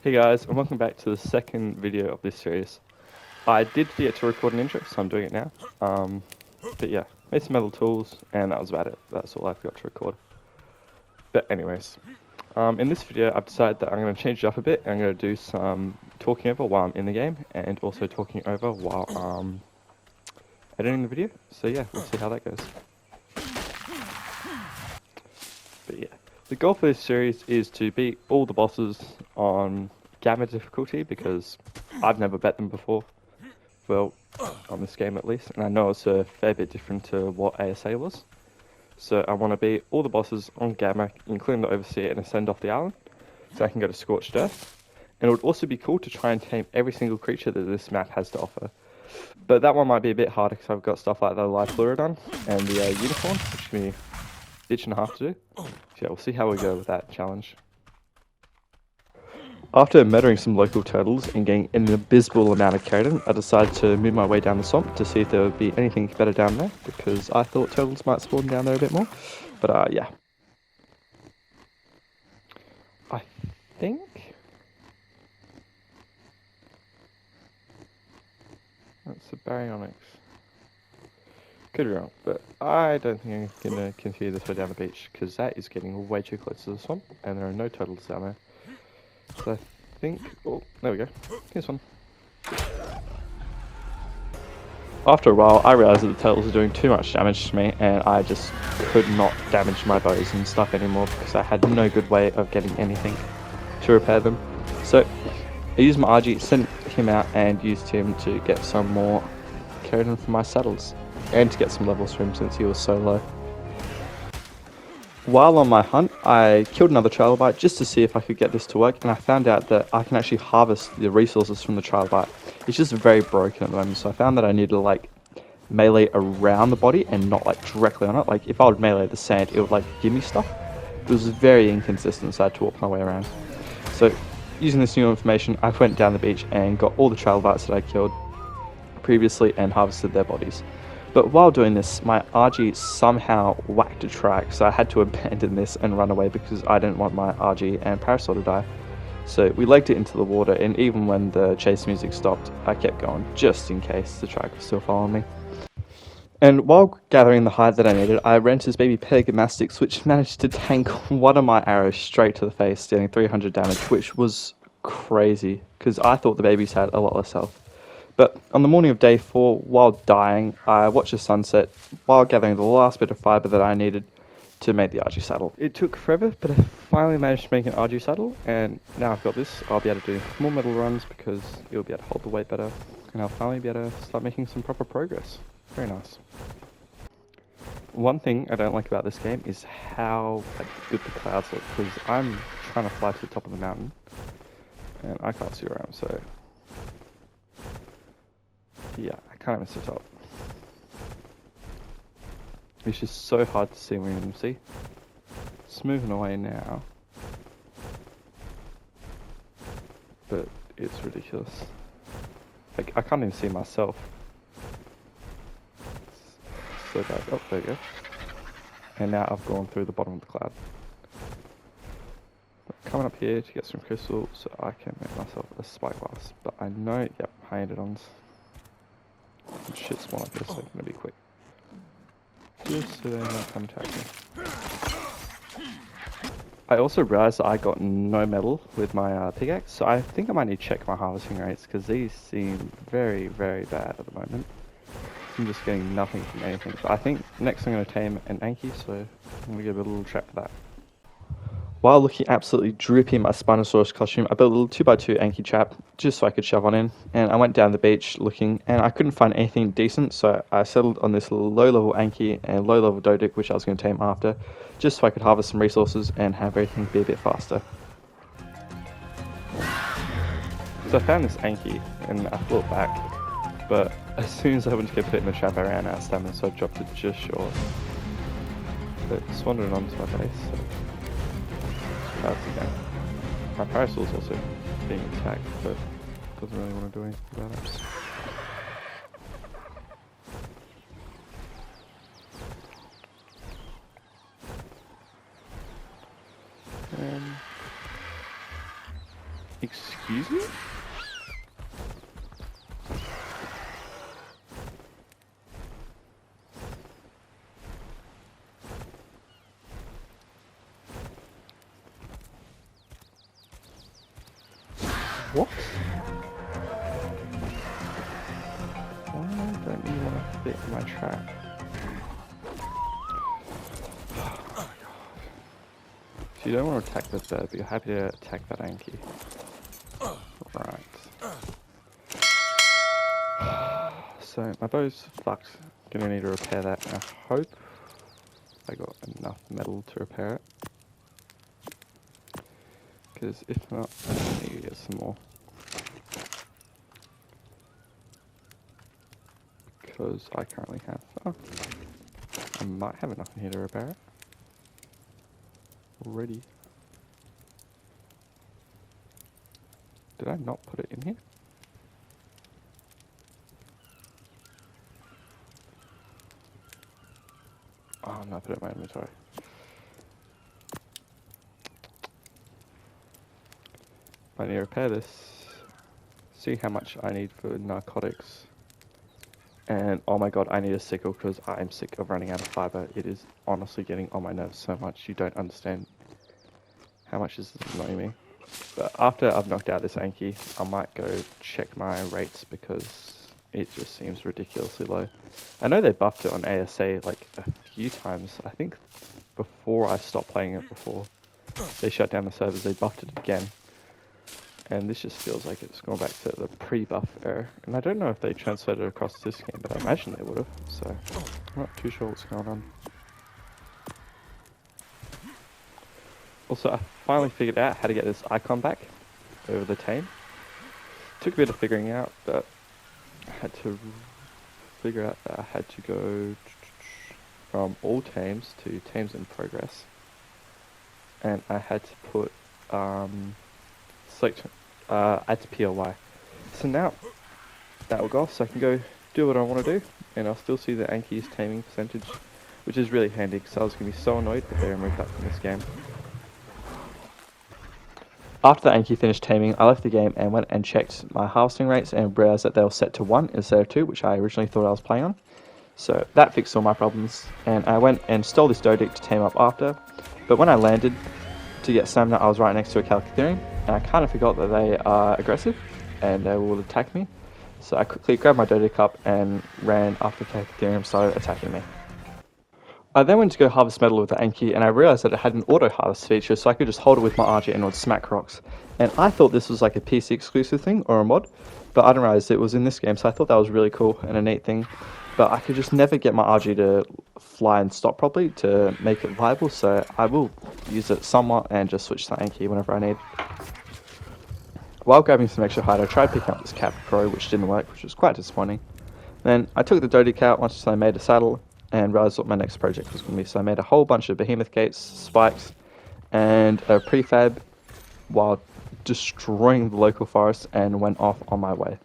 Hey guys, and welcome back to the second video of this series. I did forget to record an intro, so I'm doing it now. But yeah, made some metal tools, and that was about it. That's all I forgot to record. But anyways, in this video I've decided that I'm going to change it up a bit. I'm going to do some talking over while I'm in the game, and also talking over while editing the video. So yeah, we'll see how that goes. But yeah, the goal for this series is to beat all the bosses on Gamma difficulty, because I've never bet them before. Well, on this game at least, and I know it's a fair bit different to what ASA was. So I want to beat all the bosses on Gamma, including the Overseer, and ascend off the island, so I can go to Scorched Earth. And it would also be cool to try and tame every single creature that this map has to offer. But that one might be a bit harder because I've got stuff like the Live Fluorodon and the Unicorn, which can be itch and a half to do. So yeah, we'll see how we go with that challenge. After measuring some local turtles and getting an abysmal amount of keratin, I decided to move my way down the swamp to see if there would be anything better down there, because I thought turtles might spawn down there a bit more. But yeah. I think that's a baryonyx. Could be wrong, but I don't think I'm going to continue this way down the beach, because that is getting way too close to the swamp, and there are no turtles down there. So I think... oh, there we go. Here's one. After a while, I realised that the turtles are doing too much damage to me, and I just could not damage my bows and stuff anymore, because I had no good way of getting anything to repair them. So I used my RG, sent him out, and used him to get some more keratin for my saddles, and to get some levels for him since he was so low. While on my hunt, I killed another trilobite just to see if I could get this to work, and I found out that I can actually harvest the resources from the trilobite. It's just very broken at the moment, so I found that I needed to like melee around the body and not like directly on it. Like if I would melee the sand, it would like give me stuff. It was very inconsistent, so I had to walk my way around. So using this new information, I went down the beach and got all the trilobites that I killed previously and harvested their bodies. But while doing this, my RG somehow whacked a track, so I had to abandon this and run away because I didn't want my RG and Parasol to die. So we legged it into the water, and even when the chase music stopped, I kept going, just in case the track was still following me. And while gathering the hide that I needed, I ran to this baby Pergamastix, which managed to tank one of my arrows straight to the face, dealing 300 damage, which was crazy, because I thought the babies had a lot less health. But on the morning of day 4, while dying, I watched the sunset while gathering the last bit of fibre that I needed to make the RG saddle. It took forever, but I finally managed to make an RG saddle, and now I've got this, I'll be able to do more metal runs because it'll be able to hold the weight better, and I'll finally be able to start making some proper progress. Very nice. One thing I don't like about this game is how good the clouds look, because I'm trying to fly to the top of the mountain, and I can't see where I am, so... yeah, I can't even see the top. It's just so hard to see when you can see. It's moving away now. But it's ridiculous. Like, I can't even see myself. It's so bad. Oh, there you go. And now I've gone through the bottom of the cloud. Coming up here to get some crystal so I can make myself a spyglass. But I know, yep, high endodons. Shit spawn up here, so it's gonna be quick. Just so they don't come attack me. I also realized that I got no metal with my pickaxe, so I think I might need to check my harvesting rates, because these seem very, very bad at the moment. I'm just getting nothing from anything. But I think next I'm going to tame an Anki, so I'm going to give it a little trap for that. While looking absolutely drippy in my Spinosaurus costume, I built a little 2x2 Anki trap just so I could shove one in, and I went down the beach looking, and I couldn't find anything decent, so I settled on this little low-level Anki and low-level Dodic, which I was going to tame after, just so I could harvest some resources and have everything be a bit faster. So I found this Anki, and I flew it back, but as soon as I went to go put it in the trap, I ran out of stamina, so I dropped it just short. But it's wandering onto my base, so... again. My Parasol's also being attacked, but doesn't really want to do anything about it. Excuse me? What? Why don't you want to fit in my trap? So you don't want to attack the bird, but you're happy to attack that Anki. Right. So my bow's fucked. Gonna need to repair that. I hope I got enough metal to repair it. Because if not, I need to get some more. Because I currently have... Oh, I might have enough in here to repair it. Already. Did I not put it in here? Oh no, I put it in my inventory. I need to repair this. See how much I need for narcotics. And oh my god, I need a sickle because I am sick of running out of fiber. It is honestly getting on my nerves so much. You don't understand how much this is annoying me. But after I've knocked out this Anki, I might go check my rates because it just seems ridiculously low. I know they buffed it on ASA like a few times. I think before I stopped playing it, before they shut down the servers, they buffed it again. And this just feels like it's gone back to the pre-buff era. And I don't know if they transferred it across this game, but I imagine they would have. So I'm not too sure what's going on. Also, I finally figured out how to get this icon back over the tame. Took a bit of figuring out, but I had to figure out that I had to go from all tames to tames in progress. And I had to put select add to PLY. So now that will go off, so I can go do what I want to do, and I'll still see the Anki's taming percentage, which is really handy because I was going to be so annoyed if they removed that from this game. After the Anki finished taming, I left the game and went and checked my harvesting rates and realized that they were set to 1 instead of 2, which I originally thought I was playing on. So that fixed all my problems, and I went and stole this Dodic to tame up after. But when I landed to get stamina, I was right next to a Calcatherium, and I kind of forgot that they are aggressive and they will attack me. So I quickly grabbed my Dodic up and ran after Calcatherium started attacking me. I then went to go harvest metal with the Anki, and I realized that it had an auto harvest feature, so I could just hold it with my RG and it would smack rocks. And I thought this was like a PC exclusive thing or a mod, but I didn't realize it was in this game, so I thought that was really cool and a neat thing. But I could just never get my RG to fly and stop properly to make it viable, so I will use it somewhat and just switch to Anki whenever I need. While grabbing some extra hide, I tried picking up this Cap Pro, which didn't work, which was quite disappointing. Then I took the Dodic out once I made a saddle, and realized what my next project was going to be. So I made a whole bunch of behemoth gates, spikes, and a prefab while destroying the local forest and went off on my way.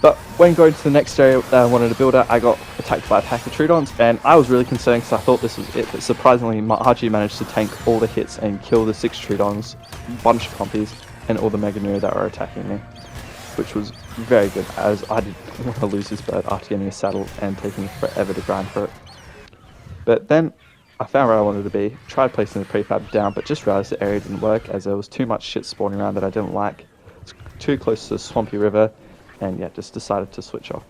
But when going to the next area that I wanted to build at, I got attacked by a pack of Troodons, and I was really concerned because I thought this was it, but surprisingly my RG managed to tank all the hits and kill the 6 Troodons, bunch of compies, and all the Meganura that were attacking me, which was very good, as I didn't want to lose this bird after getting a saddle and taking forever to grind for it. But then I found where I wanted to be, tried placing the prefab down, but just realized the area didn't work as there was too much shit spawning around that I didn't like. It's too close to the swampy river, and yeah, just decided to switch off.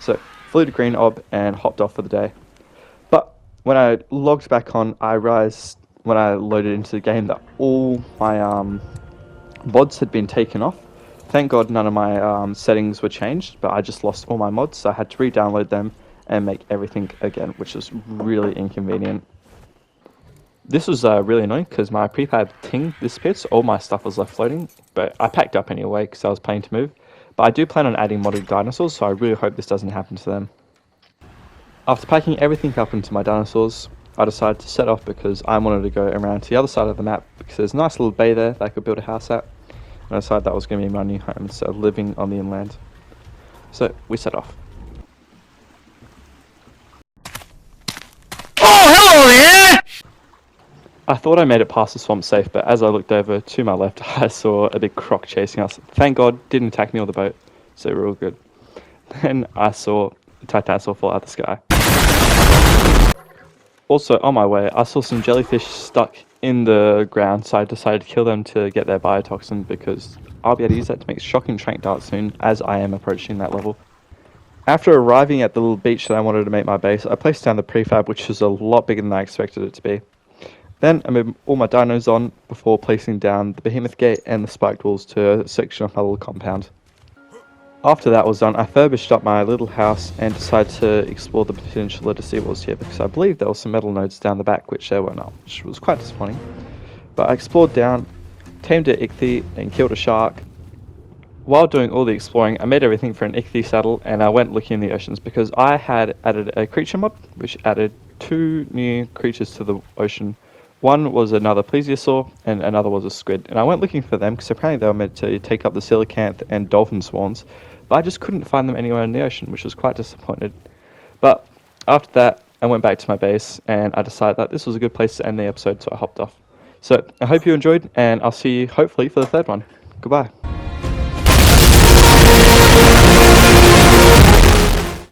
So flew to Green Ob and hopped off for the day. But when I logged back on, I realized when I loaded into the game that all my mods had been taken off. Thank God none of my settings were changed, but I just lost all my mods, so I had to re-download them and make everything again, which is really inconvenient. This was really annoying because my prefab thing disappeared, so all my stuff was left floating, but I packed up anyway because I was planning to move. But I do plan on adding modded dinosaurs, so I really hope this doesn't happen to them. After packing everything up into my dinosaurs, I decided to set off because I wanted to go around to the other side of the map because there's a nice little bay there that I could build a house at. And I decided that was going to be my new home instead of living on the inland. So we set off. Oh, hello there! I thought I made it past the swamp safe, but as I looked over to my left, I saw a big croc chasing us. Thank God, didn't attack me or the boat, so we're all good. Then I saw a titanosaur fall out of the sky. Also, on my way, I saw some jellyfish stuck in the ground, so I decided to kill them to get their biotoxin because I'll be able to use that to make shocking trank darts soon, as I am approaching that level. After arriving at the little beach that I wanted to make my base, I placed down the prefab, which was a lot bigger than I expected it to be. Then I moved all my dinos on before placing down the behemoth gate and the spiked walls to a section of my little compound. After that was done, I furbished up my little house and decided to explore the peninsula to see what was here because I believe there were some metal nodes down the back which there were not, which was quite disappointing. But I explored down, tamed an ichthy and killed a shark. While doing all the exploring, I made everything for an ichthy saddle and I went looking in the oceans because I had added a creature mod which added 2 new creatures to the ocean. One was another plesiosaur and another was a squid, and I went looking for them because apparently they were meant to take up the coelacanth and dolphin swans, but I just couldn't find them anywhere in the ocean, which was quite disappointed. But after that, I went back to my base and I decided that this was a good place to end the episode, so I hopped off. So I hope you enjoyed, and I'll see you hopefully for the third one. Goodbye.